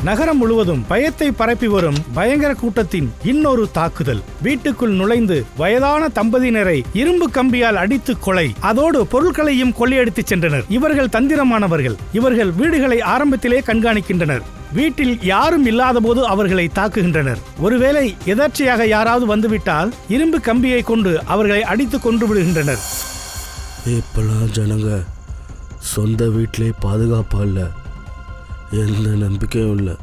நகரம் முழுவதும் பயத்தை பரப்பி வரும் பயங்கர கூட்டத்தின் இன்னொரு தாக்குதல். வீட்டுக்குள் நுழைந்து வயதான தம்பதியினரை இரும்பு கம்பியால் அடித்து கொலை, அதோடு பொருட்களையும் கொள்ளையடித்து சென்றனர். இவர்கள் தந்திரமானவர்கள். இவர்கள் வீடுகளை ஆரம்பத்திலே கண்காணிக்கின்றனர். வீட்டில் யாரும் இல்லாத போது அவர்களை தாக்குகின்றனர். ஒருவேளை எதர்ச்சியாக யாராவது வந்துவிட்டால் இரும்பு கம்பியை கொண்டு அவர்களை அடித்து கொன்று விடுகின்றனர். இப்பெல்லாம் ஜனங்க சொந்த வீட்டிலே பாதுகாப்பா இல்லை, எந்த நம்பிக்கையும் இல்லை.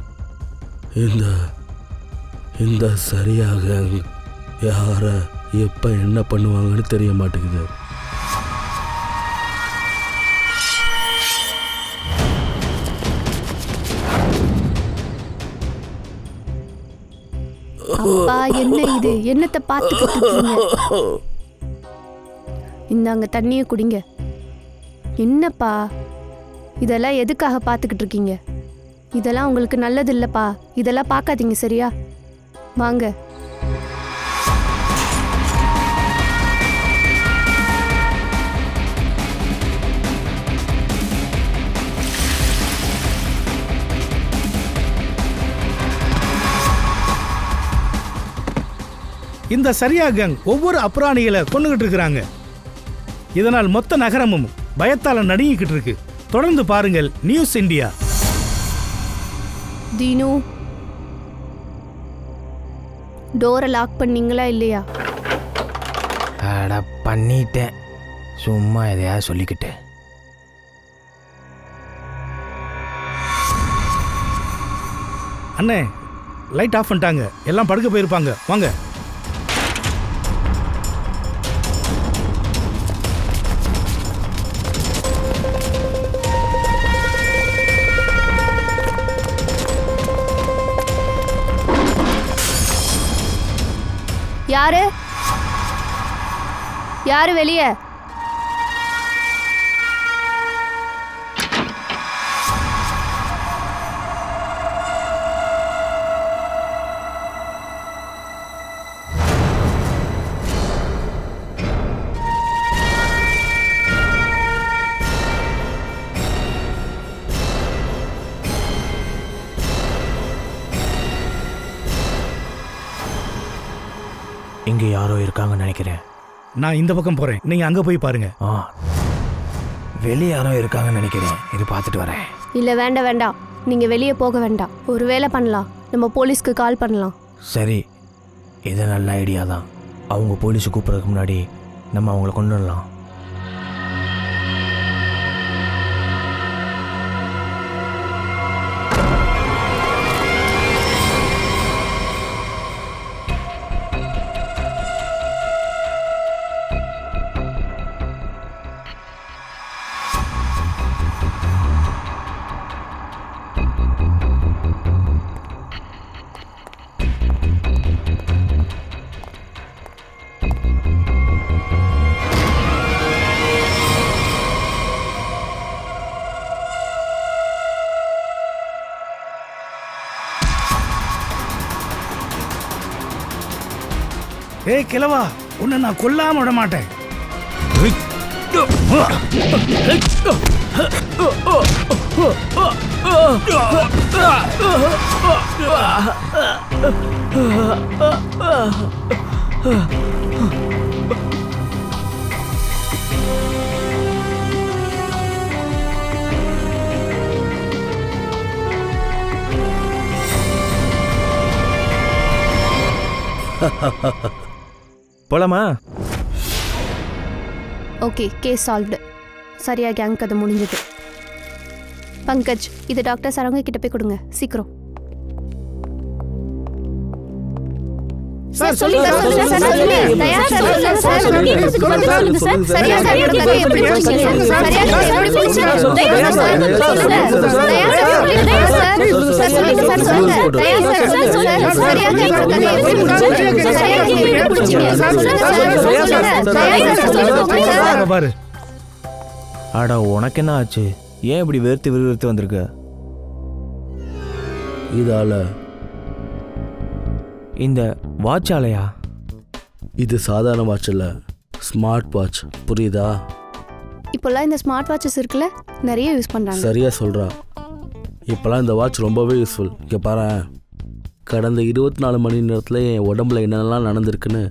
இந்த சரியாக யாரை எப்போ என்ன பண்ணுவாங்கன்னு தெரிய மாட்டேங்குது. அப்பா, என்ன இது? என்னத்தை பார்த்துக்கிட்டு இருக்கீங்க? இந்தாங்க தண்ணியை குடிங்க. என்னப்பா இதெல்லாம் எதுக்காக பார்த்துக்கிட்டு இருக்கீங்க? இதெல்லாம் உங்களுக்கு நல்லது இல்லப்பா. இதெல்லாம் பார்க்காதீங்க, சரியா? வாங்க. இந்த சரியா கேங் ஒவ்வொரு அப்ராணிகளை கொண்டுகிட்டு இருக்கிறாங்க. இதனால் மொத்த நகரமும் பயத்தால நடுங்கிக்கிட்டு இருக்கு. தொடர்ந்து பாருங்கள் நியூஸ் இந்தியா. தீனு, டோரை லாக் பண்ணீங்களா இல்லையா? அட பண்ணிட்டேன், சும்மா எதையா சொல்லிக்கிட்டேன். அண்ணே, லைட் ஆஃப் பண்ணிட்டாங்க. எல்லாம் படுக்க போயிருப்பாங்க. வாங்க. யாரு யாரு வெளியே? இங்கே யாரோ இருக்காங்கன்னு நினைக்கிறேன். நான் இந்த பக்கம் போறேன், நீங்க அங்க போய் பாருங்க. வெளியே யாரோ இருக்காங்கன்னு நினைக்கிறேன். இது பார்த்துட்டு வரேன். இல்ல, வேண்டாம் வேண்டாம், நீங்க வெளியே போக வேண்டாம். ஒரு வேலை பண்ணலாம், நம்ம போலீஸ்க்கு கால் பண்ணலாம். சரி, இது நல்ல ஐடியா தான். அவங்க போலீஸை கூப்பிட்றதுக்கு முன்னாடி நம்ம அவங்கள கொண்டு வரலாம். ஏய் கிழவா, உன்னை நான் கொல்லாம விட மாட்டேன். போலாமா? Okay, case solved. சரியா கேங் கதை முடிஞ்சது. பங்கஜ், இது டாக்டர் சரவங்க கிட்ட போய் கொடுங்க, சீக்கிரம். சார் சொல்லுங்க சார், சொல்லுங்க. தயார் சார், சொல்லுங்க சார், சொல்லுங்க சார். சரியா சார் கதை எப்படி முடிச்சீங்க? சரியா கதை எப்படி முடிச்சீங்க? தயார் சார், சொல்லுங்க. தயார் சார், சொல்லுங்க சார். சார் சொல்லுங்க சார், சொல்லுங்க. தயார் சார், சொல்லுங்க. சரியா கதை எப்படி முடிச்சீங்க? சரியா கதை எப்படி முடிச்சீங்க? சொல்லுங்க சார், சொல்லுங்க. தயார் சார், சொல்லுங்க சார். பாரு. அட, உனக்கு என்ன ஆச்சு? ஏன் இப்படி வெறுத்து வந்திருக்க? இதால இந்த வாட்ச் ஆலையா? இது சாதாரண வாட்ச் இல்லை, ஸ்மார்ட் வாட்ச். புரியுதா? இப்போல்லாம் இந்த ஸ்மார்ட் வாட்சஸ் இருக்குல்ல, நிறைய யூஸ் பண்றாங்க. சரியா சொல்றா. இப்போலாம் இந்த வாட்ச் ரொம்பவே யூஸ்ஃபுல். இங்கே பாரு, கடந்த 24 மணி நேரத்தில் என் உடம்புல என்னென்னலாம் நடந்திருக்குன்னு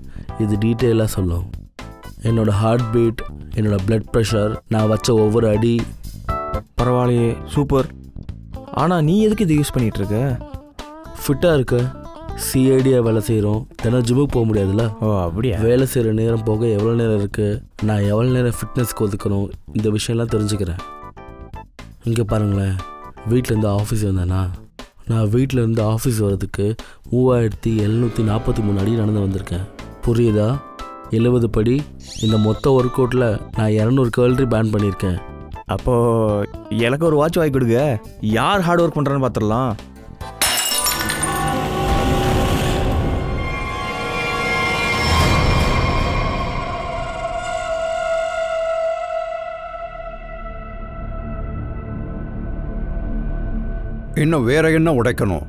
இது டீட்டெயிலாக சொல்லும். என்னோடய ஹார்ட் பீட், என்னோடய பிளட் ப்ரெஷர், நான் வச்ச ஒவ்வொரு அடி. பரவாயில்லையே, சூப்பர். ஆனால் நீ எதுக்கு இது யூஸ் பண்ணிகிட்ருக்க? ஃபிட்டாக இருக்க, சிஐடியாக வேலை செய்கிறோம், தினம் ஜிம்முக்கு போக முடியாதுல்ல. ஓ அப்படியா? வேலை செய்கிற நேரம் போக எவ்வளோ நேரம் இருக்குது, நான் எவ்வளோ நேரம் ஃபிட்னஸ்க்கு ஒதுக்கணும், இந்த விஷயம்லாம் தெரிஞ்சுக்கிறேன். இங்கே பாருங்களேன், வீட்டிலேருந்து ஆஃபீஸ் வந்தேன்னா நான் வீட்டிலேருந்து ஆஃபீஸ் வர்றதுக்கு 3743 அடி நடந்து வந்திருக்கேன். புரியுதா? 70 படி. இந்த மொத்த ஒர்க் அவுட்டில் நான் 200 கேலரி பேன் பண்ணியிருக்கேன். அப்போது எனக்கு ஒரு வாட்ச் வாங்கி கொடுங்க. யார் ஹார்ட் ஒர்க் பண்ணுறான்னு பார்த்துடலாம். இன்னும் வேற என்ன உடைக்கணும்?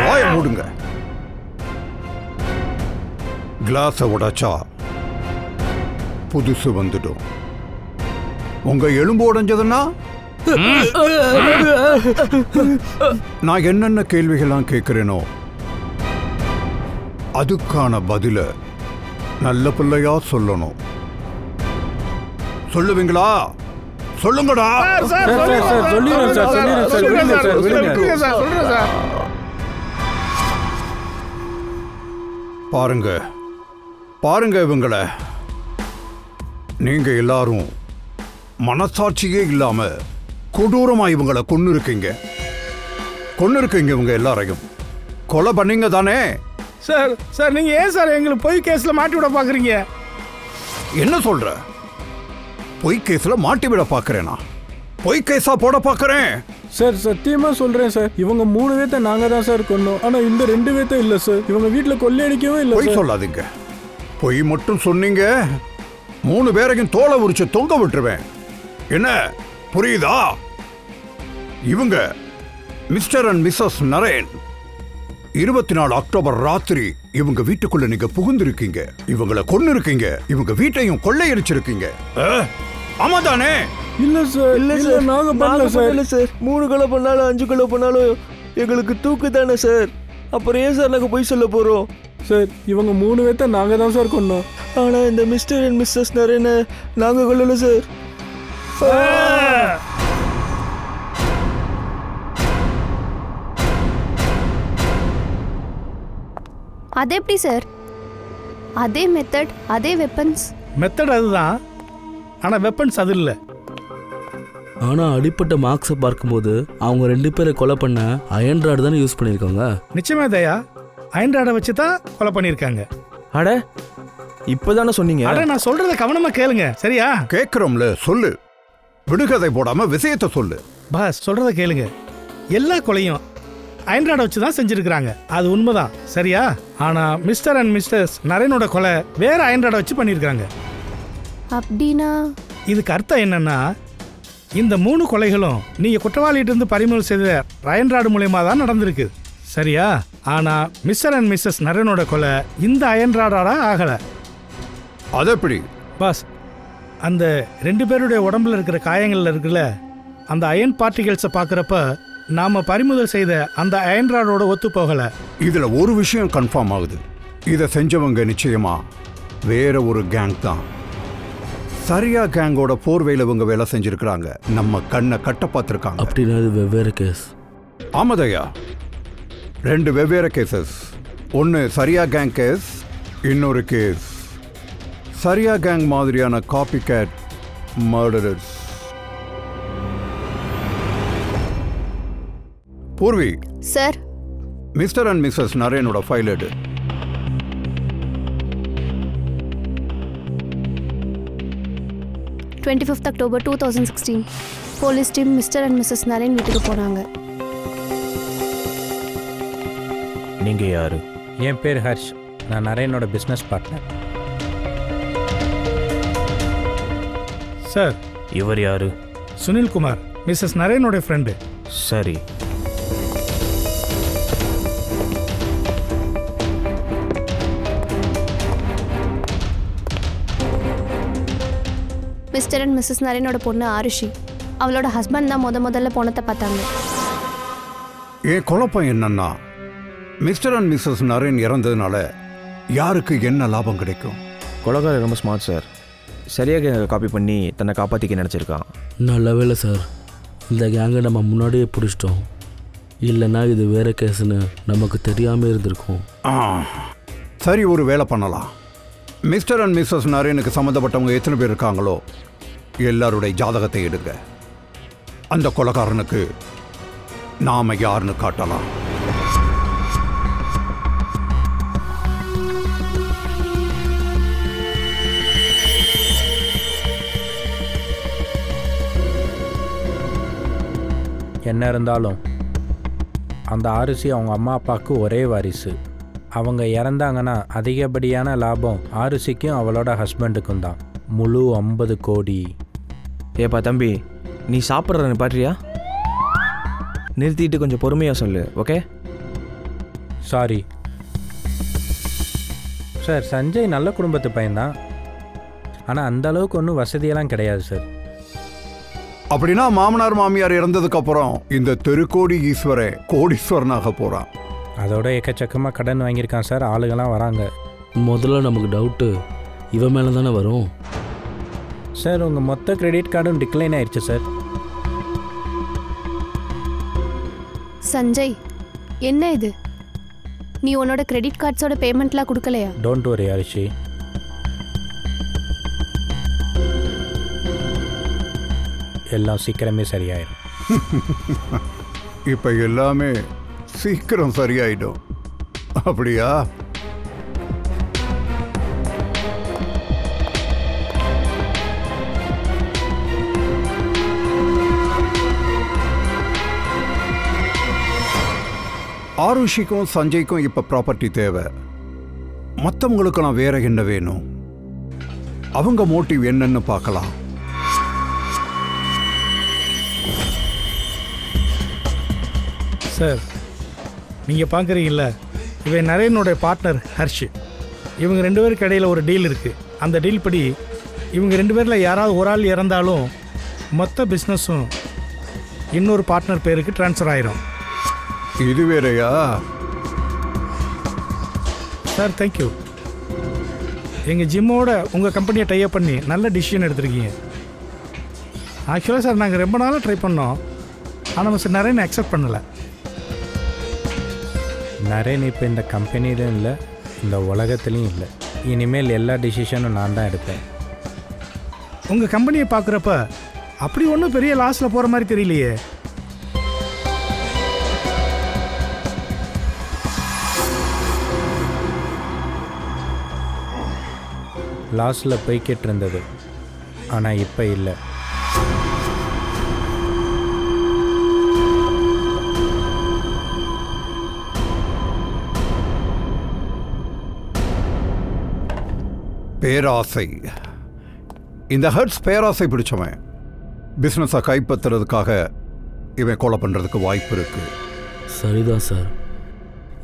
வாய மூடுங்க. கிளாஸை உடைச்சா புதுசு வந்துடும். உங்க எலும்பு உடைஞ்சதுன்னா நான் என்னென்ன கேள்விகள்லாம் கேட்கிறேனோ அதுக்கான பதில நல்ல பிள்ளையா சொல்லணும். சொல்லுவீங்களா? சொல்லுங்கடா. பாருங்க பாருங்க இவங்கள. நீங்க எல்லாரும் மனசாட்சியே இல்லாம கொடூரமா இவங்களை கொன்னு இருக்கீங்க. இவங்க எல்லாரையும் கொலை பண்ணீங்க தானே? சார் நீங்க ஏன் சார் எங்களுக்கு பொய் கேஸ்ல மாட்டி விட பாக்குறீங்க? என்ன சொல்ற? பொய் கேஸ்ல மாட்டி விட பாக்குறேனா? பொய் கேஸா போட பாக்குறேன்? சார் சத்தியமா சொல்றேன் சார், இவங்க 3 பேத்தை நாங்க தான் சார் கொன்னோம். ஆனா இந்த 2 பேத்தை இல்ல சார். இவங்க வீட்டுல கொள்ளையடிக்கவே இல்லை. பொய் சொல்லாதீங்க. பொய் மட்டும் சொன்னீங்க 3 பேரையும் தோலை உரிச்சு தொங்க விட்டுருவேன். என்ன புரியுதா? இவங்க mister and missus Naren. 24 October ராத்திரி இவங்க வீட்டுக்குள்ள நீங்க புகுந்திருக்கீங்க. இவங்களை கொன்னு இருக்கீங்க. இவங்க வீட்டையும் கொள்ளையடிச்சிருக்கீங்க. ஆமாதானே? இல்ல சார், இல்ல சார், நாங்க பண்ணல சார். 3 கொலை பண்ணாலும் 5 கொலை பண்ணாலும் எங்களுக்கு தூக்கு தானே சார். அப்புறம் ஏன் சார் நாங்கள் பொய் சொல்ல போகிறோம்? சார் இவங்க 3 பேத்தை நாங்க தான் சார் கொன்னோம். ஆனால் இந்த மிஸ்டர் அண்ட் மிஸ்ஸஸ் நரேனை நாங்கள் கொள்ளல சார். அது எப்படி சார்? அதே மெத்தட், அதே வெப்பன்ஸ். மெத்தட் அதுதான், ஆனா வெப்பன்ஸ் அது இல்லை. ஆனா அடிப்பட்ட மார்க்ஸை பார்க்கும்போது அவங்க 2 பேரை கொலை பண்ண அயன் ராட் தானே யூஸ் பண்ணியிருக்காங்க. நிச்சயமா தயா, அயன் ராடை வச்சு தான் கொலை பண்ணியிருக்காங்க. அட இப்போதானே சொன்னீங்க. அட நான் சொல்றத கவனமா கேளுங்க, சரியா? கேட்கிறோம்ல, சொல்லு. விடுகதை போடாம விஷயத்தை சொல்லு. பாஸ் சொல்றத கேளுங்க. எல்லா கொலையும் அயன் ராடை வச்சு தான் செஞ்சிருக்கிறாங்க, அது உண்மைதான், சரியா? ஆனா மிஸ்டர் அண்ட் மிஸ்டர்ஸ் நரேனோட கொலை வேற அயன் ராடை வச்சு பண்ணியிருக்காங்க. அப்படின்னா இதுக்கு அர்த்தம் என்னன்னா, இந்த 3 கொலைகளும் நீங்க குற்றவாளிகிட்ட இருந்து பறிமுதல் செய்த அயன் ராடு மூலமா தான் நடந்திருக்கு, சரியா? ஆனா மிஸ்டர் அண்ட் மிஸ்ஸஸ் நரேனோட கொலை இந்த அயன் ராடால ஆகல. அது எப்படி பாஸ்? அந்த 2 பேருடைய உடம்புல இருக்கிற காயங்கள்ல இருக்குல்ல, அந்த அயன் பார்ட்டிகல்ஸை பார்க்குறப்ப நாம பறிமுதல் செய்த அந்த அயன் ராடோட ஒத்து போகல. இதுல ஒரு விஷயம் கன்ஃபார்ம் ஆகுது. இதை செஞ்சவங்க நிச்சயமா வேற ஒரு கேங் தான். சரியா கேங்கோட போர்வையில இவங்க வேலை செஞ்சிருக்கிறாங்க. நம்ம கண்ணை கட்ட பார்த்துருக்காங்க. அப்படின்னா இது வெவ்வேறு கேஸ். ஆமாதையா, 2 வெவ்வேறு கேசஸ். ஒன்று சரியா கேங் கேஸ், இன்னொரு கேஸ் சரியா கேங் மாதிரியான copy cat murderers. Purvi sir, mister and missus நரேனோட ஃபைல் எடு. October 2016 police team mister and missus Naren வீட்டுக்கு போனாங்க. நீங்க யாரு? என் பேர் ஹர்ஷ். நான் நரேனோட பிஸ்னஸ் பார்ட்னர். சார் இவர் யாரு? சுனில் குமார், மிஸ்ஸஸ் நரேனோட ஃப்ரெண்டு. சரி. மிஸ்டர் அண்ட் மிஸ்ஸஸ் நரேனோட பொண்ணு ஆருஷி. அவளோட ஹஸ்பண்ட் தான் முதல்ல போனத்தை பார்த்தாங்க. ஏன் குழப்பம் என்னன்னா, மிஸ்டர் அண்ட் மிஸ்ஸஸ் நரேன் இறந்ததுனால யாருக்கு என்ன லாபம் கிடைக்கும்? கொலகாரர் ரொம்ப ஸ்மார்ட் சார். சரியாக காப்பி பண்ணி தன்னை காப்பாற்றிக்க நினச்சிருக்கான். நல்ல வேலை சார், இந்த கேங்கை நம்ம முன்னாடியே பிடிச்சிட்டோம். இல்லைன்னா இது வேற கேஸுன்னு நமக்கு தெரியாமல் இருந்திருக்கும். சரி, ஒரு வேலை பண்ணலாம். மிஸ்டர் அண்ட் மிஸ்ஸஸ் நரேனுக்கு சம்மந்தப்பட்டவங்க எத்தனை பேர் இருக்காங்களோ எல்லாருடைய ஜாதகத்தை எடுங்க. அந்த கொலைகாரனுக்கு நாம யாருன்னு காட்டலாம். என்ன இருந்தாலும் அந்த ஆருஷி அவங்க அம்மா அப்பாவுக்கு ஒரே வாரிசு. அவங்க இறந்தாங்கன்னா அதிகப்படியான லாபம் ஆருஷிக்கும் அவளோட ஹஸ்பண்டுக்கும் தான். முழு 50 கோடி. ஏப்பா தம்பி, நீ சாப்பிட்ற பாட்டியா? நிறுத்திட்டு கொஞ்சம் பொறுமையாக சொல்லு, ஓகே? Sorry sir. சஞ்சய் நல்ல குடும்பத்து பையன்தான், ஆனால் அந்த அளவுக்கு ஒன்றும் வசதியெல்லாம் கிடையாது சார். அப்படின்னா மாமனார் மாமியார் இறந்ததுக்கு அப்புறம் இந்த தெருக்கோடி ஈஸ்வரன் கோடீஸ்வரனாக போறான். அதோட எக்கச்சக்கமாக கடன் வாங்கியிருக்கான் சார். ஆளுங்கெல்லாம் வராங்க. முதல்ல நமக்கு டவுட்டு இவன் மேலே தானே வரும். சார் உங்கள் மொத்த கிரெடிட் கார்டும் டிக்ளைன் ஆயிடுச்சு சார். சஞ்சய், என்ன இது? நீ உன்னோட கிரெடிட் கார்ட்ஸோட பேமெண்ட்லாம் கொடுக்கலையா? Don't worry Aarushi. எல்லாம் சீக்கிரமே சரியாயிடும். இப்ப எல்லாமே சீக்கிரம் சரியாயிடும். அப்படியா? ஆருஷிக்கும் சஞ்சய்க்கும் இப்ப ப்ராப்பர்ட்டி தேவை. மற்றவங்களுக்கெல்லாம் வேற என்ன வேணும்? அவங்க மோட்டிவ் என்னன்னு பார்க்கலாம். சார், நீங்கள் பார்க்குறீங்கள, இவன் நரேனோட பார்ட்னர் ஹர்ஷ். இவங்க 2 பேருக்கு இடையில் ஒரு டீல் இருக்குது. அந்த டீல் படி இவங்க 2 பேரில் யாராவது ஒரு ஆள் இறந்தாலும் மொத்த பிஸ்னஸும் இன்னொரு பார்ட்னர் பேருக்கு ட்ரான்ஸ்ஃபர் ஆயிரும். இது வேறையா? Sir thank you. எங்கள் ஜிம்மோட உங்கள் கம்பெனியை டைப் பண்ணி நல்ல டிசிஷன் எடுத்திருக்கீங்க. ஆக்சுவலாக சார் நாங்கள் ரொம்ப நாளாக ட்ரை பண்ணோம், ஆனால் மிஸ்டர் நரேன் அக்செப்ட் பண்ணலை. நரேன் இப்போ இந்த கம்பெனிலும் இல்லை, இந்த உலகத்துலேயும் இல்லை. இனிமேல் எல்லா டிசிஷனும் நான் தான் எடுப்பேன். உங்கள் கம்பெனியை பார்க்குறப்ப அப்படி ஒன்றும் பெரிய லாஸில் போகிற மாதிரி தெரியலையே. லாஸில் போய்கிட்டு இருந்தது, ஆனால் இப்போ இல்லை. பேராசை. இந்த ஹர்ட்ஸ் பேராசை பிடிச்சவன். பிஸ்னஸை கைப்பற்றுறதுக்காக இவன் கொலை பண்ணுறதுக்கு வாய்ப்பு இருக்கு. சரிதான் சார்.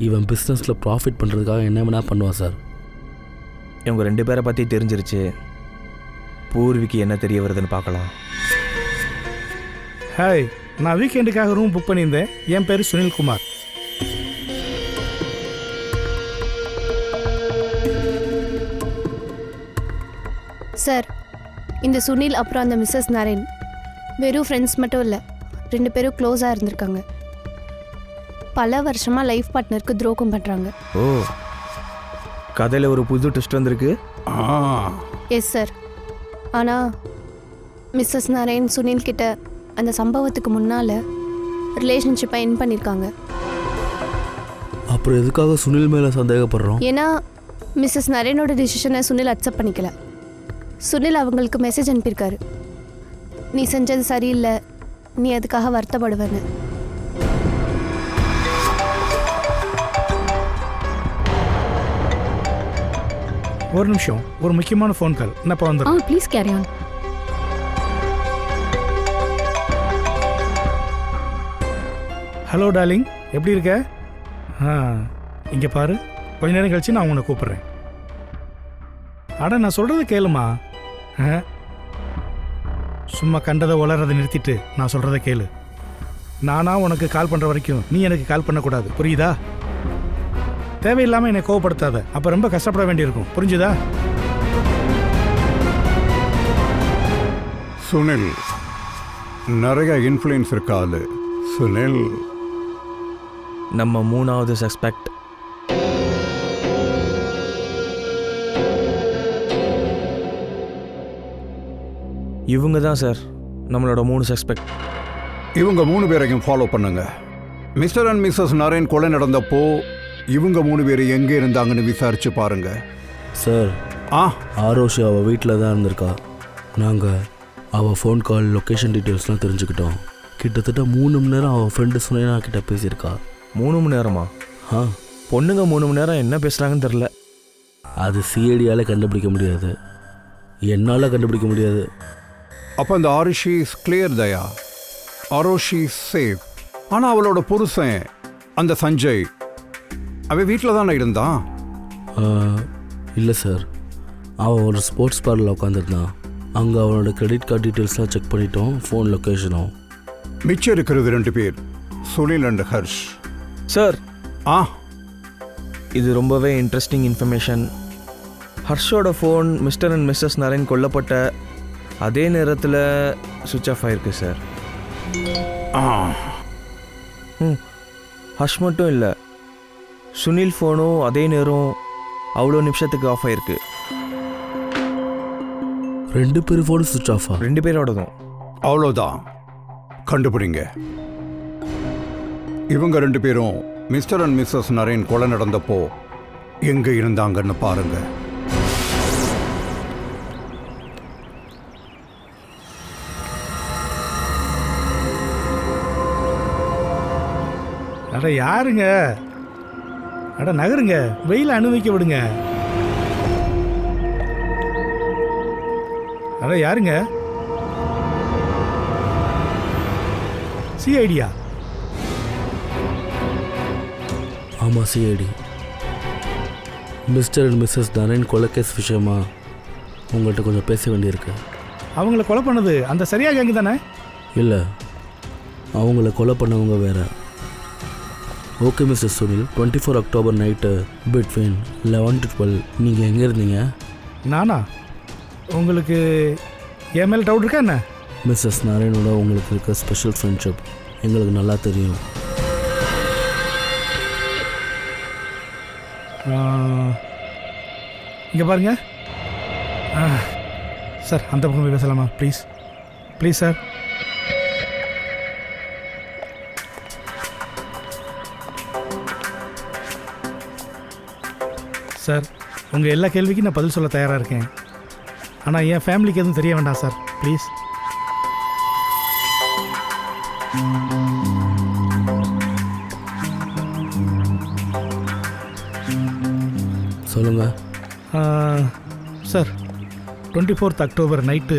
இவன் பிஸ்னஸில் ப்ராஃபிட் பண்ணுறதுக்காக என்ன வேணா பண்ணுவான் சார். இவங்க 2 பேரை பற்றி தெரிஞ்சிருச்சு. பூர்விக்கு என்ன தெரிய வருதுன்னு பார்க்கலாம். ஹாய், நான் வீக்கெண்டுக்காக ரூம் புக் பண்ணியிருந்தேன். என் பேர் சுனில்குமார். சார், இந்த சுனில் அப்புறம் அந்த மிஸ்ஸஸ் நரேன் வெறும் ஃப்ரெண்ட்ஸ் மட்டும் இல்லை, 2 பேரும் க்ளோஸாக இருந்திருக்காங்க. பல வருஷமாக லைஃப் பார்ட்னருக்கு துரோகம் பண்ணுறாங்க. ஓ, கதையில் ஒரு புது ட்விஸ்ட் வந்திருக்கு. Yes sir. ஆனால் மிஸ்ஸஸ் நரேன் சுனில் கிட்ட அந்த சம்பவத்துக்கு முன்னால் ரிலேஷன்ஷிப்பை என் பண்ணியிருக்காங்க. அப்புறம் எதுக்காக சுனில் மேலே சந்தேகப்படுறோம்? ஏன்னா மிஸ்ஸஸ் நரேனோட டிசிஷனை சுனில் அக்செப்ட் பண்ணிக்கல. சுனில் அவங்களுக்கு மெசேஜ் அனுப்பியிருக்காரு, நீ செஞ்சது சரியில்லை, நீ அதுக்காக வருத்தப்படுவேன்னு. ஒரு நிமிஷம், ஒரு முக்கியமான ஃபோன் கால். என்னப்பா வந்துடும்? Please carry on. Hello darling, எப்படி இருக்க? இங்கே பாரு, கொஞ்ச நேரம் கழிச்சு நான் உன்னை கூப்பிட்றேன். அட நான் சொல்கிறது கேளுமா. சும்மா கண்டதை உளறதை நிறுத்திட்டு நான் சொல்கிறத கேளு. நானா உனக்கு கால் பண்ணுற வரைக்கும் நீ எனக்கு கால் பண்ணக்கூடாது, புரியுதா? தேவையில்லாமல் என்னை கோவப்படுத்தாத, அப்போ ரொம்ப கஷ்டப்பட வேண்டியிருக்கும், புரிஞ்சுதா? சுனில் நிறைய இன்ஃப்ளூயன்ஸ் இருக்காது. சுனில் நம்ம 3வது சஸ்பெக்ட். இவங்க தான் சார் நம்மளோட 3 சஸ்பெக்ட். இவங்க 3 பேரையும் ஃபாலோ பண்ணுங்க. மிஸ்டர் அண்ட் மிஸ்ஸஸ் நரேன் கொலை நடந்தப்போ இவங்க 3 பேர் எங்கே இருந்தாங்கன்னு விசாரிச்சு பாருங்க. சார், ஆரோஷி அவள் வீட்டில் தான் இருந்திருக்கா. நாங்கள் அவள் ஃபோன் கால் லொக்கேஷன் டீட்டெயில்ஸ்லாம் தெரிஞ்சுக்கிட்டோம். கிட்டத்தட்ட 3 மணி நேரம் அவள் ஃப்ரெண்டு சுனேனா கிட்ட பேசியிருக்கா. 3 மணி நேரமா? பொண்ணுங்க 3 மணி நேரம் என்ன பேசுகிறாங்கன்னு தெரில. அது சிஐடியால் கண்டுபிடிக்க முடியாது, என்னால் கண்டுபிடிக்க முடியாது. அப்போ இந்த Aarushi is clear Daya, Aarushi safe. ஆனால் அவளோட புருஷன் அந்த சஞ்சய் அவன் வீட்டில் தானே இருந்தான்? இல்லை சார், அவன் ஒரு ஸ்போர்ட்ஸ் பார்லரில் உட்காந்துருந்தான். அங்கே அவனோட கிரெடிட் கார்டு டீட்டெயில்ஸ்லாம் செக் பண்ணிட்டோம், ஃபோன் லொக்கேஷனும். மிச்சம் இருக்கிறது 2 பேர், சுனில் அண்ட் ஹர்ஷ். சார், இது ரொம்பவே இன்ட்ரெஸ்டிங் இன்ஃபர்மேஷன். ஹர்ஷோட phone mister and missus Naren கொல்லப்பட்ட அதே நேரத்தில் சுவிட்ச் ஆஃப் ஆயிருக்கு சார். ஹர்ஷ் மட்டும் இல்லை, சுனில் ஃபோனும் அதே நேரம் அவ்வளோ நிமிஷத்துக்கு ஆஃப் ஆயிருக்கு. 2 பேர் ஃபோன் சுவிட்ச் ஆஃபா? 2 பேரோடதும். அவ்வளோதான், கண்டுபிடிங்க. இவங்க 2 பேரும் மிஸ்டர் அண்ட் மிஸ்ஸஸ் நரேன் கொலை நடந்தப்போ எங்கே இருந்தாங்கன்னு பாருங்க. அட யாருங்க? அட நகருங்க, வெயில அனுபவிக்க விடுங்க. அட யாருங்க? சிஐடியா? ஆமாம், CID. Mister and missus Naren கொலைகேஸ் விஷயமா உங்கள்கிட்ட கொஞ்சம் பேச வேண்டியிருக்கு. அவங்கள கொலை பண்ணது அந்த சரியா கேங்க தானே? இல்லை, அவங்கள கொலை பண்ணவங்க வேற. Okay mister Sunil, 24 October night between 11 to 12 நீங்கள் எங்கே இருந்தீங்க? நானா? உங்களுக்கு என் மேலே டவுட் இருக்கா என்ன? மிஸ்ஸஸ் நாராயணோட உங்களுக்கு இருக்க ஸ்பெஷல் ஃப்ரெண்ட்ஷிப் எங்களுக்கு நல்லா தெரியும். இங்கே பாருங்க சார், அந்த பக்கம் போய் பேசலாமா? Please please sir. சார், உங்கள் எல்லா கேள்விக்கும் நான் பதில் சொல்ல தயாராக இருக்கேன். ஆனால் என் ஃபேமிலிக்கு எதுவும் தெரிய வேண்டாம் சார், ப்ளீஸ். சொல்லுங்கள் சார். 24 அக்டோபர் நைட்டு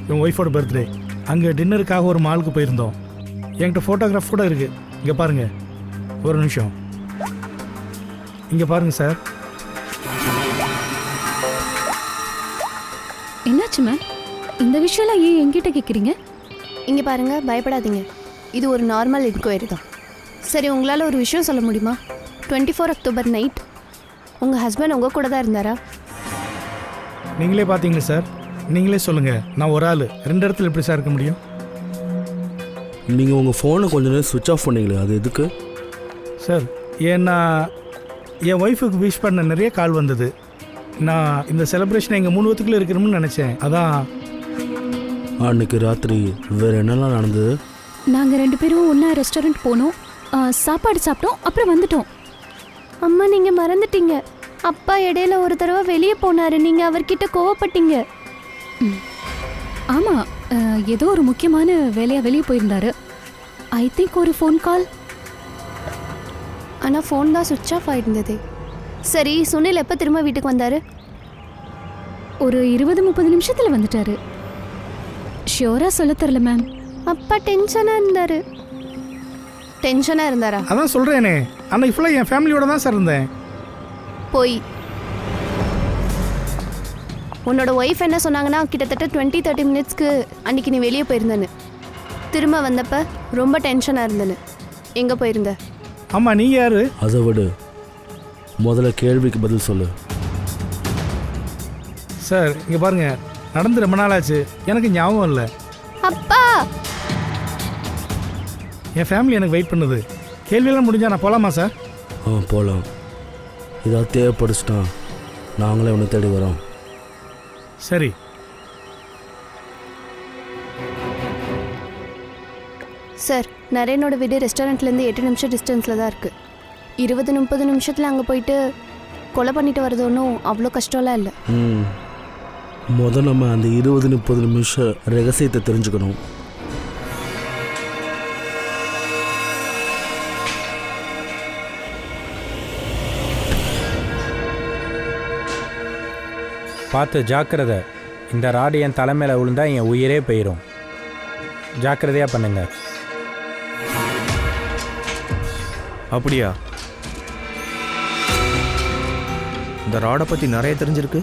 என் ஒய்ஃபோட பர்த்டே. அங்கே டின்னருக்காக ஒரு மாலுக்கு போயிருந்தோம். என்கிட்ட ஃபோட்டோகிராஃப் கூட இருக்குது. இங்கே பாருங்கள், ஒரு நிமிஷம். இங்கே பாருங்கள் சார். என்னாச்சு மேம்? இந்த விஷயம்லாம் ஏன் என்கிட்ட கேட்குறீங்க? இங்கே பாருங்க, பயப்படாதீங்க. இது ஒரு நார்மல் என்கொயரி தான். சரி, உங்களால் ஒரு விஷயம் சொல்ல முடியுமா? 24 அக்டோபர் நைட் உங்கள் ஹஸ்பண்ட் உங்கள் கூட தான் இருந்தாரா? நீங்களே பார்த்தீங்களா சார்? நீங்களே சொல்லுங்கள். நான் ஒரு ஆள் 2 இடத்துல எப்படி சார் இருக்க முடியும்? நீங்கள் உங்கள் ஃபோனை கொஞ்ச நேரம் சுவிட்ச் ஆஃப் பண்ணீங்களே, அது எதுக்கு சார்? ஏன்னா என் ஒய்ஃபுக்கு விஷ் பண்ண நிறைய கால் வந்தது. நான் இந்த செலிப்ரேஷனை எங்கள் 3 பேத்துக்குள்ளே இருக்கணும்னு நினச்சேன், அதான். அன்னைக்கு ராத்திரி வேறு என்னெல்லாம் நடந்தது? நாங்கள் 2 பேரும் ஒன்றா ரெஸ்டாரண்ட் போனோம், சாப்பாடு சாப்பிட்டோம், அப்புறம் வந்துட்டோம். அம்மா, நீங்கள் மறந்துட்டீங்க. அப்பா இடையில ஒரு தடவை வெளியே போனார், நீங்கள் அவர்கிட்ட கோவப்பட்டீங்க. ஆமாம், ஏதோ ஒரு முக்கியமான வேலையாக வெளியே போயிருந்தாரு. ஐ திங்க் ஒரு ஃபோன் கால். ஆனால் ஃபோன் தான் சுவிட்ச் ஆஃப் ஆகிருந்தது. சரி, சுனில் எப்போ திரும்ப வீட்டுக்கு வந்தார்? ஒரு 20-30 நிமிஷத்தில் வந்துட்டாரு. ஷியோராக சொல்ல தெரில மேம். அப்பா டென்ஷனாக இருந்தார். டென்ஷனாக இருந்தாரா? அதான் சொல்கிறேனே, அன்னைக்கு ஃபுல்லாக என் ஃபேமிலியோட தான் சார் இருந்தேன். போய் உன்னோட ஒய்ஃப் என்ன சொன்னாங்கன்னா கிட்டத்தட்ட 20-30 மினிட்ஸ்க்கு அன்றைக்கி நீ வெளியே போயிருந்தேன்னு. திரும்ப வந்தப்ப ரொம்ப டென்ஷனாக இருந்தேன்னு. எங்கே போயிருந்த? ஆமாம், நீங்கள் யார்? அதை விடு, முதல்ல கேள்விக்கு பதில் சொல்லு. சார் இங்கே பாருங்க, நடந்து ரொம்ப நாள் ஆச்சு, எனக்கு ஞாபகம் இல்லை. அப்பா, என் ஃபேமிலி எனக்கு வெயிட் பண்ணுது. கேள்வியெல்லாம் முடிஞ்சா நான் போகலாமா சார்? போகலாம். ஏதாவது தேவைப்படுச்சுட்டா நாங்களே ஒன்று தேடி வரோம். சரி. சார், நரேனோட வீடு ரெஸ்டாரண்ட்லேருந்து 8 நிமிஷம் டிஸ்டன்ஸில் தான் இருக்குது. 20-30 நிமிஷத்தில் அங்கே போயிட்டு கொலை பண்ணிட்டு வர்றது ஒன்றும் அவ்வளோ கஷ்டம்லாம் இல்லை. முதல் நம்ம அந்த 20-30 நிமிஷம் ரகசியத்தை தெரிஞ்சுக்கணும். பார்த்து ஜாக்கிரதை. இந்த ராடு என் தலைமையில் விழுந்தா என் உயிரே போயிடும். ஜாக்கிரதையாக பண்ணுங்க. அப்படியா? இந்த ராடை பற்றி நிறைய தெரிஞ்சிருக்கு.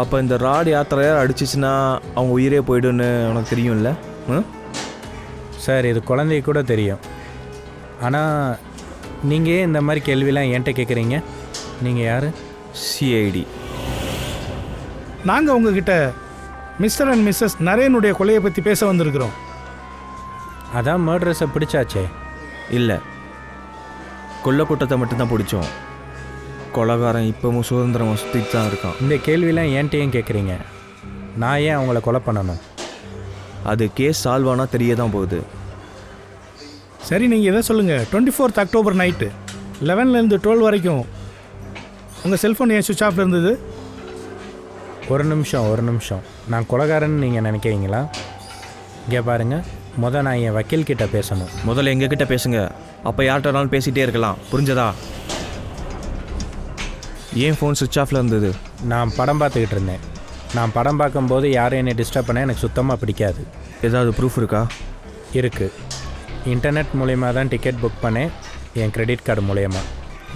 அப்போ இந்த ராடு யாத்திரையார் அடிச்சிச்சுன்னா அவங்க உயிரே போய்டுன்னு உனக்கு தெரியும்ல? சார், இது குழந்தைக்கு கூட தெரியும். ஆனால் நீங்கள் இந்த மாதிரி கேள்விலாம் என்கிட்ட கேட்குறீங்க? நீங்கள் யார்? சிஐடி. நாங்கள் உங்ககிட்ட மிஸ்டர் அண்ட் மிஸ்ஸஸ் நரேனுடைய கொலையை பற்றி பேச வந்திருக்கிறோம். அதான் மர்டரஸை பிடிச்சாச்சே. இல்லை, கொல்லை கூட்டத்தை மட்டும்தான் பிடிச்சோம். கொலைகாரன் இப்போவும் சுதந்திரம் சுற்றிட்டு தான் இருக்கான். இந்த கேள்விலாம் என்கிட்டையும் கேட்குறீங்க. நான் ஏன் அவங்கள கொலை பண்ணணும்? அது கேஸ் சால்வ் ஆனால் தெரிய தான் போகுது. சரி, நீங்கள் எதை சொல்லுங்கள். 24 அக்டோபர் நைட்டு 11லேருந்து 12 வரைக்கும் உங்கள் செல்ஃபோன் ஏன் சுவிட்ச் ஆஃப் இருந்தது? ஒரு நிமிஷம். நான் கொலைகாரன்னு நீங்கள் நினைக்கிறீங்களா? இங்கே பாருங்கள், நான் என் வக்கீல்கிட்ட பேசணும். முதல்ல எங்ககிட்ட பேசுங்க, அப்போ யார்கிட்டனாலும் பேசிகிட்டே இருக்கலாம். புரிஞ்சதா? ஏன் ஃபோன் சுவிட்ச் ஆஃபில் இருந்தது? நான் படம் பார்த்துக்கிட்டு இருந்தேன். நான் படம் பார்க்கும்போது யாரும் என்னை டிஸ்டர்ப் பண்ண எனக்கு சுத்தமாக பிடிக்காது. ஏதாவது ப்ரூஃப் இருக்கா? இருக்குது. இன்டர்நெட் மூலயமா தான் டிக்கெட் புக் பண்ணேன், என் கிரெடிட் கார்டு மூலயமா.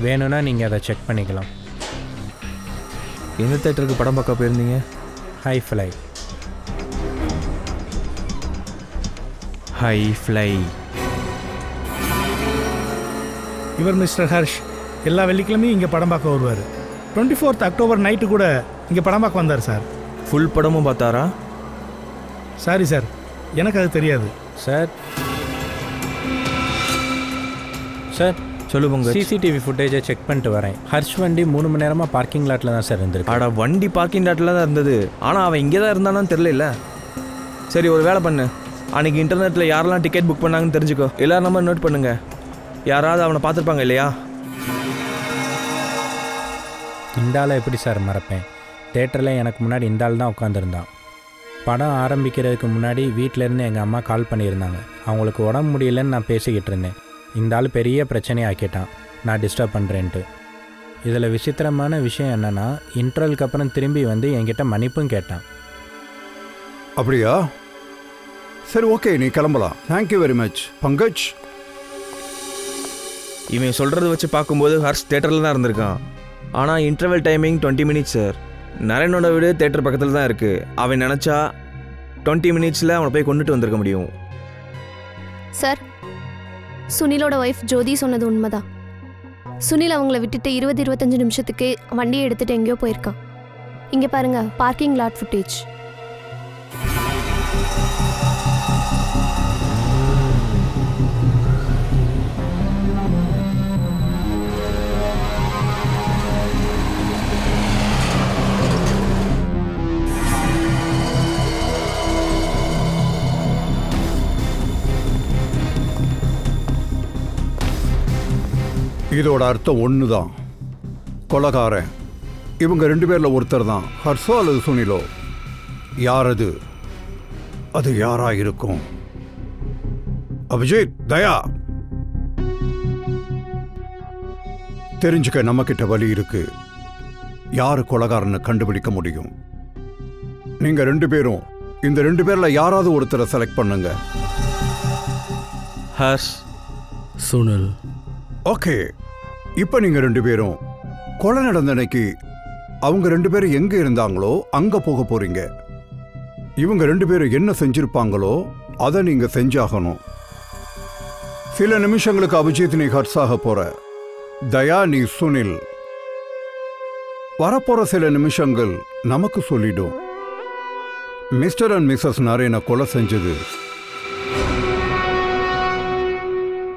வேணும்னா நீங்கள் அதை செக் பண்ணிக்கலாம். எந்த தேட்டருக்கு படம் பார்க்க போயிருந்தீங்க? High fly. இவர் மிஸ்டர் ஹர்ஷ் எல்லா வெள்ளிக்கிழமையும் இங்கே படம் பார்க்க வருவார். 24 அக்டோபர் நைட்டு கூட இங்கே படம் பார்க்க வந்தார் சார். ஃபுல் படமும் பார்த்தாரா? சாரி சார், எனக்கு அது தெரியாது. சார் சொல்லுவாங்க. சிசிடிவி ஃபுட்டேஜை செக் பண்ணிட்டு வரேன். ஹர்ஷ் வண்டி 3 மணி நேரமாக பார்க்கிங் லாட்டில் தான் சார் இருந்திருக்கு. ஆடா, வண்டி பார்க்கிங் லாட்டில் தான் இருந்தது. ஆனால் அவன் இங்கே தான் இருந்தானான்னு தெரியல. சரி, ஒரு வேலை பண்ணு. அன்றைக்கி இன்டர்நெட்டில் யாரெல்லாம் டிக்கெட் புக் பண்ணாங்கன்னு தெரிஞ்சுக்கோ. எல்லாரும் நம்பர் நோட் பண்ணுங்க. யாராவது அவனை பார்த்துருப்பாங்க இல்லையா? இந்த ஆளை எப்படி சார் மறப்பேன்? தேட்டரில் எனக்கு முன்னாடி இந்த ஆள் தான் உட்காந்துருந்தான். படம் ஆரம்பிக்கிறதுக்கு முன்னாடி வீட்டிலேருந்து எங்கள் அம்மா கால் பண்ணியிருந்தாங்க. அவங்களுக்கு உடம்பு முடியலன்னு நான் பேசிக்கிட்டு இருந்தேன். இந்த ஆள் பெரிய பிரச்சனையாக்கிட்டான், நான் டிஸ்டர்ப் பண்ணுறேன்ட்டு. இதில் விசித்திரமான விஷயம் என்னென்னா, இன்டர்வலுக்கு அப்புறம் திரும்பி வந்து என்கிட்ட மன்னிப்பும் கேட்டான். அப்படியா? சரி, ஓகே, நீ கிளம்பலாம். Thank you very much Pankaj. இவன் சொல்கிறத வச்சு பார்க்கும்போது ஹர்ஷ் தேட்டரில் தான் இருந்திருக்கான். ஆனால் இன்டர்வல் டைமிங் 20 மினிட்ஸ் சார். நரேனோட வீடு தேட்டர் பக்கத்தில் தான் இருக்குது. அவன் நினச்சா 20 மினிட்ஸில் அவனை போய் கொண்டுட்டு வந்திருக்க முடியும். சார், சுனிலோட ஒய்ஃப் ஜோதி சொன்னது உண்மைதான். சுனில் அவங்கள விட்டுட்டு 20-25 நிமிஷத்துக்கு வண்டியை எடுத்துகிட்டு எங்கேயோ போயிருக்கான். இங்கே பாருங்கள், பார்க்கிங் லாட் ஃபுட்டேஜ். இதோட அர்த்தம் ஒன்று தான். கொலைகாரன் இவங்க 2 பேரில் ஒருத்தர் தான். ஹர்ஷோ அல்லது சுனிலோ. யார் அது? அது யாரா இருக்கும்? அபிஜித், தயா, தெரிஞ்சுக்க நம்மக்கிட்ட வழி இருக்கு. யாரு கொலைகாரன்னு கண்டுபிடிக்க முடியும். நீங்க 2 பேரும் இந்த 2 பேரில் யாராவது ஒருத்தரை செலக்ட் பண்ணுங்க. ஹர்ஷ், சுனில். ஓகே, இப்போ நீங்கள் 2 பேரும் கொலை நடந்த அன்னைக்கு அவங்க 2 பேரும் எங்க இருந்தாங்களோ அங்க போக போறீங்க. இவங்க 2 பேரும் என்ன செஞ்சிருப்பாங்களோ அதை நீங்க செஞ்சாகணும். சில நிமிஷங்களுக்கு அபிஜித் நீ ஹர்ஸாக போற, தயா நீ சுனில். வரப்போற சில நிமிஷங்கள் நமக்கு சொல்லிடும் மிஸ்டர் அண்ட் மிஸ்ஸஸ் நரேனை கொலை செஞ்சது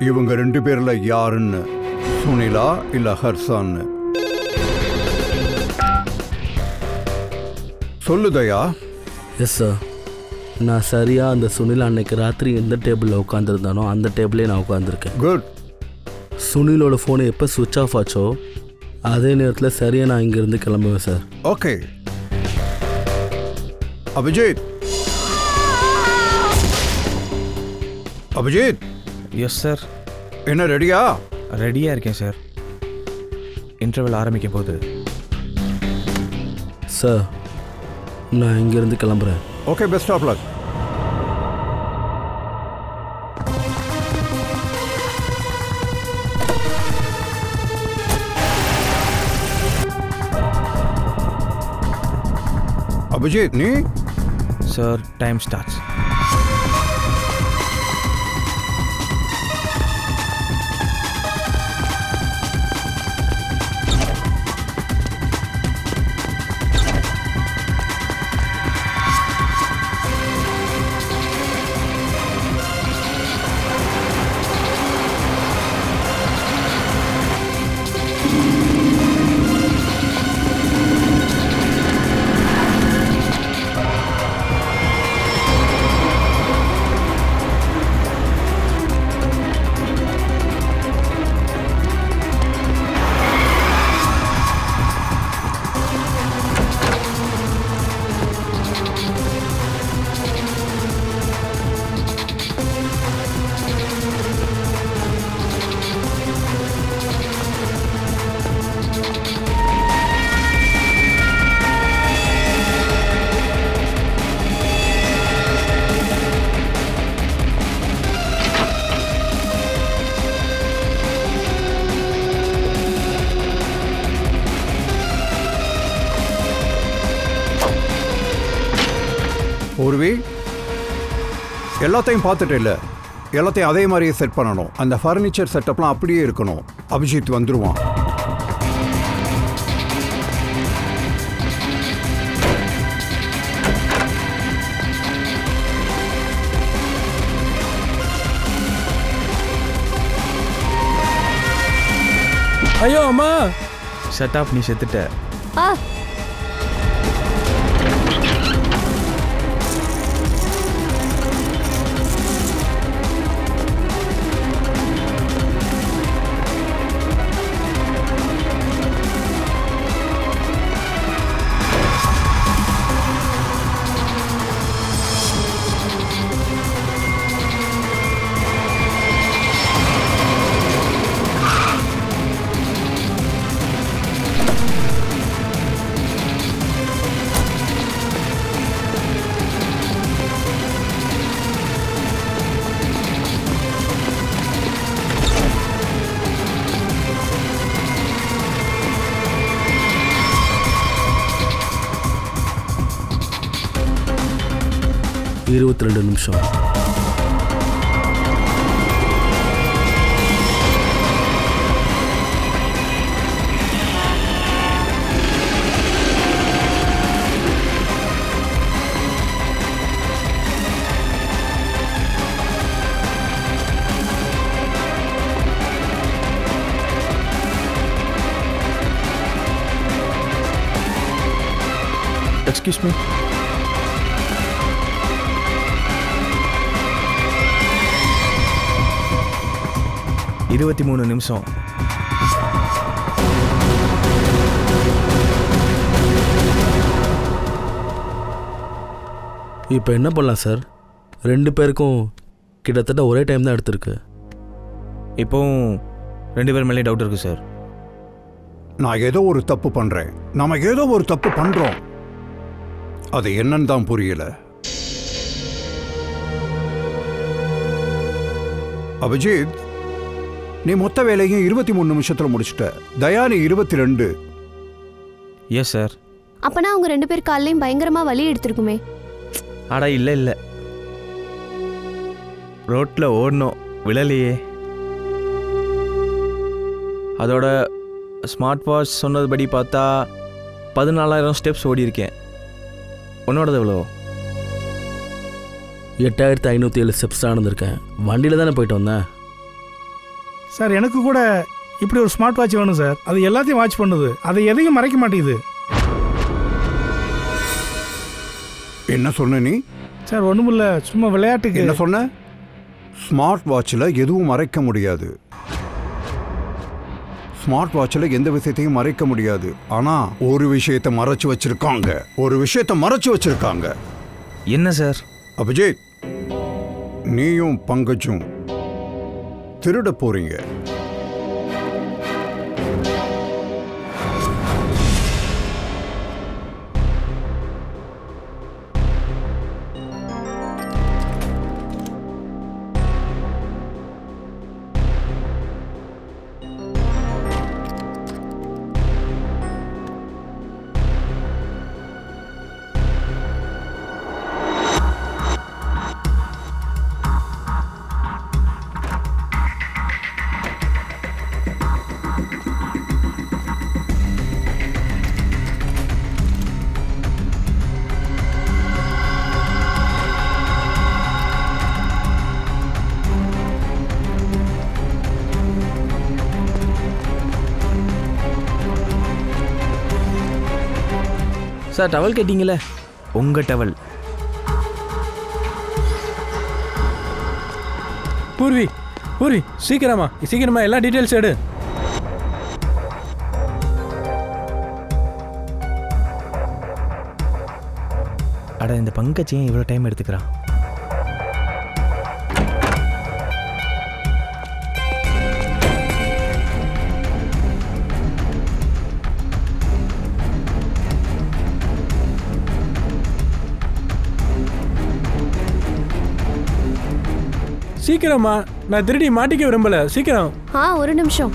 இவங்க 2 பேர்ல யாருன்னு, சுனிலா இல்ல ஹர்ஷான்னு. சொல்லு தயா. எஸ் சார், நான் சரியாக அந்த சுனில் அன்னைக்கு ராத்திரி எந்த டேபிளில் உட்காந்துருந்தானோ அந்த டேபிளே நான் உட்காந்துருக்கேன். குட். சுனிலோட ஃபோனை எப்போ சுவிட்ச் ஆஃப் ஆச்சோ அதே நேரத்தில் சரியாக நான் இங்கேருந்து கிளம்புவேன் சார். Okay Abhijit. Abhijit. Yes sir. என்ன ரெடியா? ரெடியாக இருக்கேன் சார். இன்டர்வல் ஆரம்பிக்க போகுது. சார் நான் இங்கேருந்து கிளம்புறேன். Okay, best of luck. Abhijit நீ? Sir time starts. ஊர்வி, எல்லாத்தையும் பார்த்துட்டு இல்லை, எல்லாத்தையும் அதே மாதிரியே செட் பண்ணணும். அந்த ஃபர்னிச்சர் செட்டப்லாம் அப்படியே இருக்கணும். அபிஜித் வந்துடுவான். ஐயோ அம்மா. ஷட் அப், நீ செத்துட்ட. இருபத்தி 2 நிமிஷம். Excuse me. இருபத்தி 3 நிமிஷம். இப்போ என்ன பண்ணலாம் சார்? 2 பேருக்கும் கிட்டத்தட்ட ஒரே டைம் தான் எடுத்திருக்கு. இப்போவும் 2 பேர் மேலே டவுட் இருக்கு சார். நான் ஏதோ ஒரு தப்பு பண்றேன். நாம ஏதோ ஒரு தப்பு பண்றோம். அது என்னன்னு தான் புரியல. அபிஜித், நீ மொத்த வேலையும் 23 நிமிஷத்துல முடிச்சுட்ட. தயா நீ 22. Yes sir. அப்பனா அவங்க 2 பேர் காலையும் பயங்கரமா வலி எடுத்திருக்குமே. அடா இல்லை ரோட்டில் ஓடணும், விழலையே. அதோட ஸ்மார்ட் வாட்ச் சொன்னதுபடி பார்த்தா 14,000 ஸ்டெப்ஸ் ஓடி இருக்கேன். உன்னோடது எவ்வளோ? 8,507 ஸ்டெப்ஸ் தான் நடந்திருக்கேன். வண்டியில் தானே போயிட்டு வந்தேன். சார் எனக்கு கூட இப்படி ஒரு ஸ்மார்ட் வாட்ச் வேணும் சார். அது எல்லாத்தையும் வாட்ச் பண்ணுது, அதை எதையும் மறைக்க மாட்டேங்குது. என்ன சொன்ன நீ? சார் ஒண்ணுமில்ல, சும்மா விளையாட்டுக்கு. என்ன சொன்ன? ஸ்மார்ட் வாட்சில் எதுவும் மறைக்க முடியாது. ஸ்மார்ட் வாட்சில் எந்த விஷயத்தையும் மறைக்க முடியாது. ஆனா ஒரு விஷயத்தை மறைச்சு வச்சிருக்காங்க. என்ன சார்? அபிஜித், நீயும் பங்கஜும் திருட போறீங்க. சார் டவல் கேட்டீங்களே, உங்கள் டவல். பூர்வி சீக்கிரமா எல்லா டீட்டெயில்ஸ் எடு. அட இந்த பங்கஜ் ஏன் இவ்வளோ டைம் எடுத்துக்கிறான்? சீக்கிரமா, நான் திருடி மாட்டிக்க விரும்பல. சீக்கிரம். ஒரு நிமிஷம்.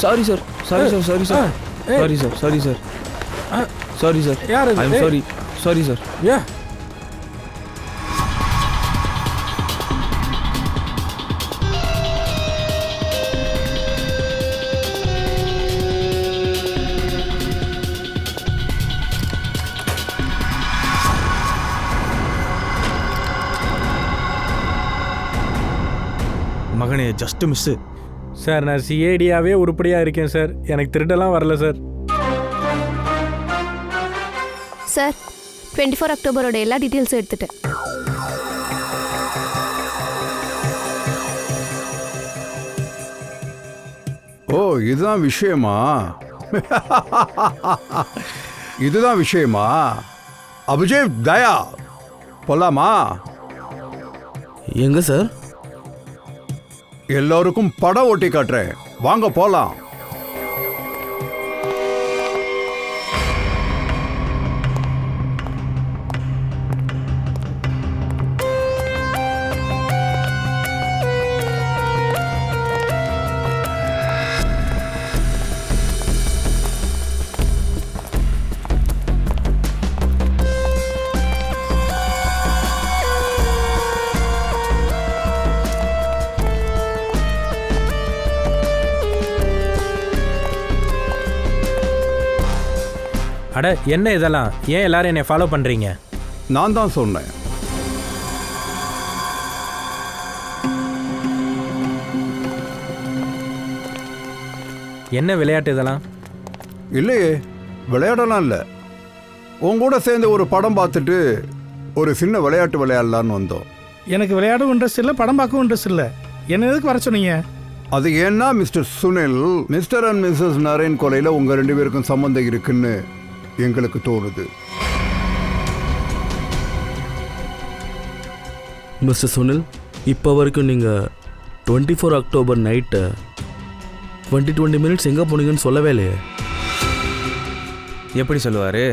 Sorry sir. யார் இது? I'm sorry sir. யா மகனே, ஜஸ்ட் மிஸ்ஸு சார். நான் சிஐடியாவே உருப்படியாக இருக்கேன் சார். எனக்கு திருடெல்லாம் வரல சார். சார் 24 அக்டோபரோட எல்லா டீட்டெயில்ஸும் எடுத்துட்டேன். ஓ, இதுதான் விஷயமா? அபிஜித், தயா, போலாமா? எங்க சார்? எல்லாருக்கும் படம் ஓட்டி காட்டுறேன், வாங்க போலாம். அட என்ன இதெல்லாம்? ஏன் எல்லாரும் என்னை ஃபாலோ பண்ணுறீங்க? நான் தான் சொன்னேன். என்ன விளையாட்டு இதெல்லாம்? இல்லையே, விளையாடலாம் இல்லை. உங்க கூட சேர்ந்து ஒரு படம் பார்த்துட்டு ஒரு சின்ன விளையாட்டு விளையாடலான்னு வந்தோம். எனக்கு விளையாடவும் இன்ட்ரெஸ்ட் இல்லை, படம் பார்க்கவும் இன்ட்ரெஸ்ட் இல்லை. என்ன எதுக்கு வர சொன்னீங்க? அது ஏன்னா mister Sunil, mister and missus Naren கொலையில் உங்கள் 2 பேருக்கும் சம்மந்தம் இருக்குன்னு எங்களுக்கு தோணுது. மிஸ்டர் சுனில், இப்போ வரைக்கும் நீங்கள் 24 அக்டோபர் நைட்டு 20 மினிட்ஸ் எங்கே போனீங்கன்னு சொல்லவே இல்லையே. எப்படி சொல்லுவார்?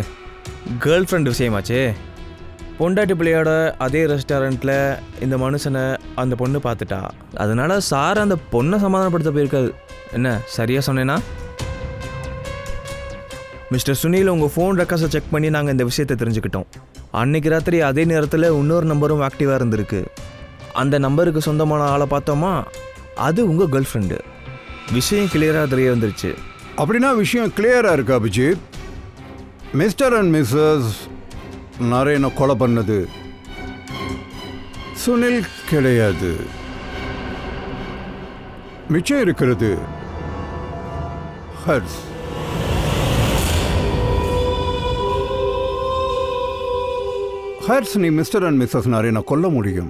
கேர்ள் ஃப்ரெண்ட் விஷயமாச்சே. பொண்டாட்டி பிள்ளையோட அதே ரெஸ்டாரண்ட்டில் இந்த மனுஷனை அந்த பொண்ணு பார்த்துட்டா. அதனால சார் அந்த பொண்ணை சமாதானப்படுத்த போயிருக்காது. என்ன சரியாக சொன்னேன்னா? மிஸ்டர் சுனில், உங்கள் ஃபோன் ரெக்கார்ட்ஸை செக் பண்ணி நாங்கள் இந்த விஷயத்தை தெரிஞ்சுக்கிட்டோம். அன்றைக்கி ராத்திரி அதே நேரத்தில் இன்னொரு நம்பரும் ஆக்டிவாக இருந்திருக்கு. அந்த நம்பருக்கு சொந்தமான ஆளை பார்த்தோமா, அது உங்கள் கேர்ள் ஃப்ரெண்டு. விஷயம் கிளியராக தெரிய வந்துருச்சு. அப்படின்னா விஷயம் கிளியராக இருக்கு அபிஜித். மிஸ்டர் அண்ட் மிஸ்ஸஸ் நரேனை கொலை பண்ணது சுனில் கிடையாது. மிச்சம் இருக்கிறது ஹர்ஷ். ஹர்ஷ், நீ மிஸ்டர் அண்ட் மிஸ்ஸஸ் நரேனை கொல்ல முடியும்.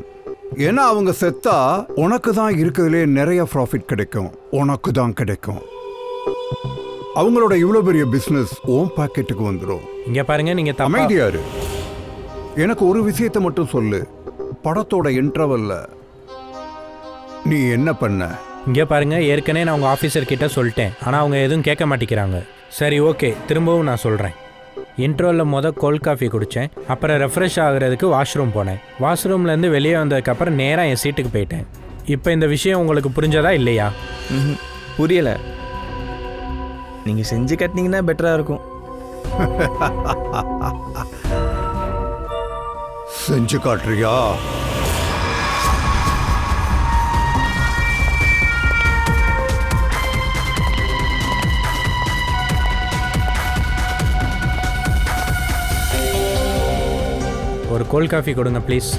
ஏன்னா அவங்க செத்தா உனக்கு தான் இருக்கிறதுலே நிறைய ப்ராஃபிட் கிடைக்கும். உனக்கு தான் கிடைக்கும். அவங்களோட இவ்வளோ பெரிய பிஸ்னஸ் ஓம் பாக்கெட்டுக்கு வந்துடும். இங்கே பாருங்க, நீங்கள் அமைதியாரு. எனக்கு ஒரு விஷயத்தை மட்டும் சொல்லு. படத்தோட இன்டர்வல்ல நீ என்ன பண்ண? இங்கே பாருங்க, ஏற்கனவே நான் உங்கள் ஆஃபீஸர் கிட்ட சொல்லிட்டேன். ஆனால் அவங்க எதுவும் கேட்க மாட்டேங்கிறாங்க. சரி, ஓகே, திரும்பவும் நான் சொல்கிறேன். இன்ட்ரோவில் கோல்ட் காஃபி குடித்தேன். அப்புறம் ரெஃப்ரெஷ் ஆகுறதுக்கு வாஷ்ரூம் போனேன். வாஷ்ரூம்லேருந்து வெளியே வந்ததுக்கப்புறம் நேராக என் சீட்டுக்கு போயிட்டேன். இப்போ இந்த விஷயம் உங்களுக்கு புரிஞ்சதா இல்லையா? புரியலை. நீங்கள் செஞ்சு கட்டினீங்கன்னா பெட்டராக இருக்கும். செஞ்சு காட்டுறியா? ஒரு கோல்ட் காஃபி கொடுங்க ப்ளீஸ்.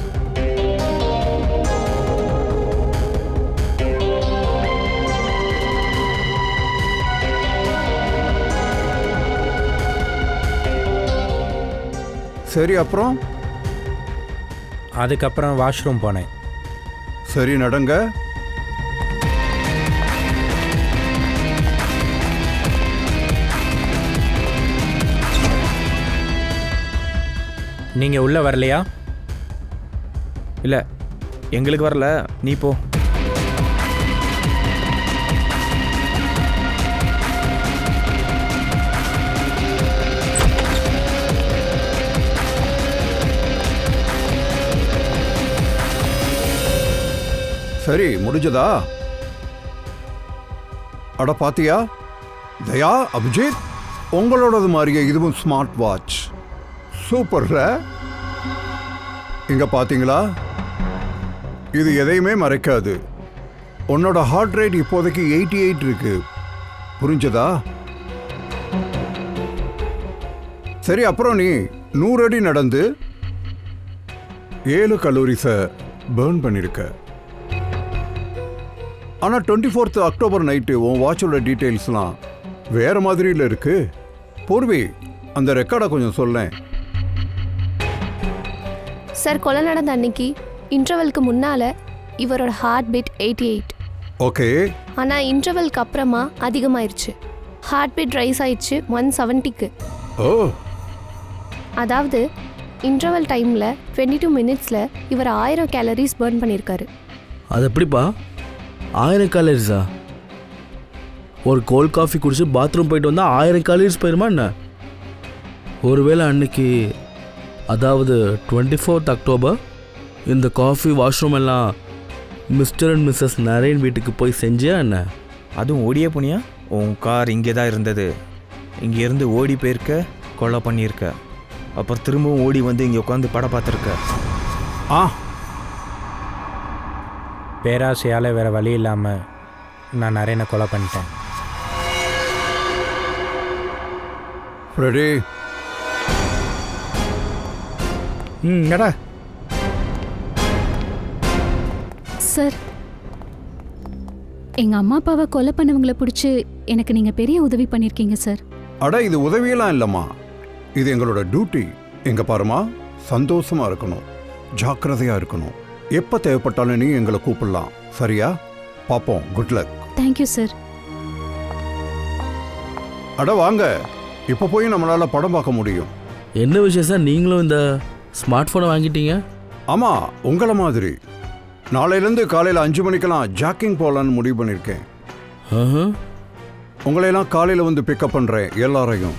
சரி, அப்புறம்? அதுக்கப்புறம் வாஷ்ரூம் போனேன். சரி, நடங்க. நீங்கள் உள்ளே வரலையா? இல்லை, எங்களுக்கு வரல. நீ போ. சரி, முடிஞ்சதா? அட பாத்தியா தயா, அபிஜித், உங்களோடது மாதிரியே இதுவும் ஸ்மார்ட் வாட்ச். சூப்பர்ல. இங்க பாத்தீங்களா? இது எதையுமே மறைக்காது. உன்னோட ஹார்ட் ரேட் இப்போதைக்கு 88 இருக்கு. புரிஞ்சதா? சரி, அப்புறம் நீ 100 அடி நடந்து 7 கலோரிஸை பர்ன் பண்ணிருக்க. ஆனால் 24 அக்டோபர் நைட்டு உன் வாட்சோட டீட்டெயில்ஸ்லாம் வேற மாதிரியில் இருக்கு. பூர்வி, அந்த ரெக்கார்டை கொஞ்சம் சொல்லேன். சார், கொலை நடந்த அன்னைக்கு இன்டர்வலுக்கு முன்னால இவரோட ஹார்ட் பீட் 88. ஓகே. ஆனால் இன்டர்வலுக்கு அப்புறமா அதிகமாயிருச்சு. ஹார்ட் பீட் ரைஸ் ஆயிடுச்சு 170க்கு. ஓ. அதாவது இன்டர்வல் டைமில் 22 மினிட்ஸில் இவர் 1000 கேலரிஸ் பர்ன் பண்ணியிருக்காரு. அது எப்படிப்பா 1000 கேலரிஸா? ஒரு கோல்ட் காஃபி குடிச்சு பாத்ரூம் போயிட்டு வந்தால் 1000 கேலரிஸ் போயிருமா என்ன? ஒருவேளை அன்னைக்கு, அதாவது 24 அக்டோபர், இந்த காஃபி வாஷ்ரூம் எல்லாம் மிஸ்டர் அண்ட் மிஸ்ஸஸ் நரேன் வீட்டுக்கு போய் செஞ்சியா என்ன? அதுவும் ஓடியே போனியா? உன் கார் இங்கே தான் இருந்தது. இங்கேருந்து ஓடி போயிருக்க, கொலை பண்ணியிருக்க. அப்புறம் திரும்பவும் ஓடி வந்து இங்கே உட்காந்து படம் பார்த்துருக்க. ஆ, பேராசையால் வேறு வழி இல்லாமல் நான் நரேனை கொலை பண்ணிட்டேன். ரெடி? எடா சார், எங்க அம்மா அப்பாவை கொலை பண்ணவங்களை பிடிச்சி எனக்கு நீங்க பெரிய உதவி பண்ணிருக்கீங்க சார். அட, இது உதவியெல்லாம் இல்லைம்மா. இது எங்களோட டியூட்டி. எங்க பாருமா, சந்தோஷமா இருக்கணும், ஜாக்கிரதையா இருக்கணும். எப்போ தேவைப்பட்டாலும் நீ எங்களை கூப்பிடலாம். சரியா? பார்ப்போம். Good luck. Thank you sir. அட வாங்க, இப்போ போய் நம்மளால படம் பார்க்க முடியும். என்ன விஷயம் சார், நீங்களும் இந்த ஸ்மார்ட் ஃபோனை வாங்கிட்டீங்க? ஆமா, உங்கள மாதிரி நாளையிலேருந்து காலையில் 5 மணிக்கெல்லாம் ஜாக்கிங் போகலான்னு முடிவு பண்ணியிருக்கேன். உங்களையெல்லாம் காலையில் வந்து பிக்கப் பண்ணுறேன் எல்லாரையும்.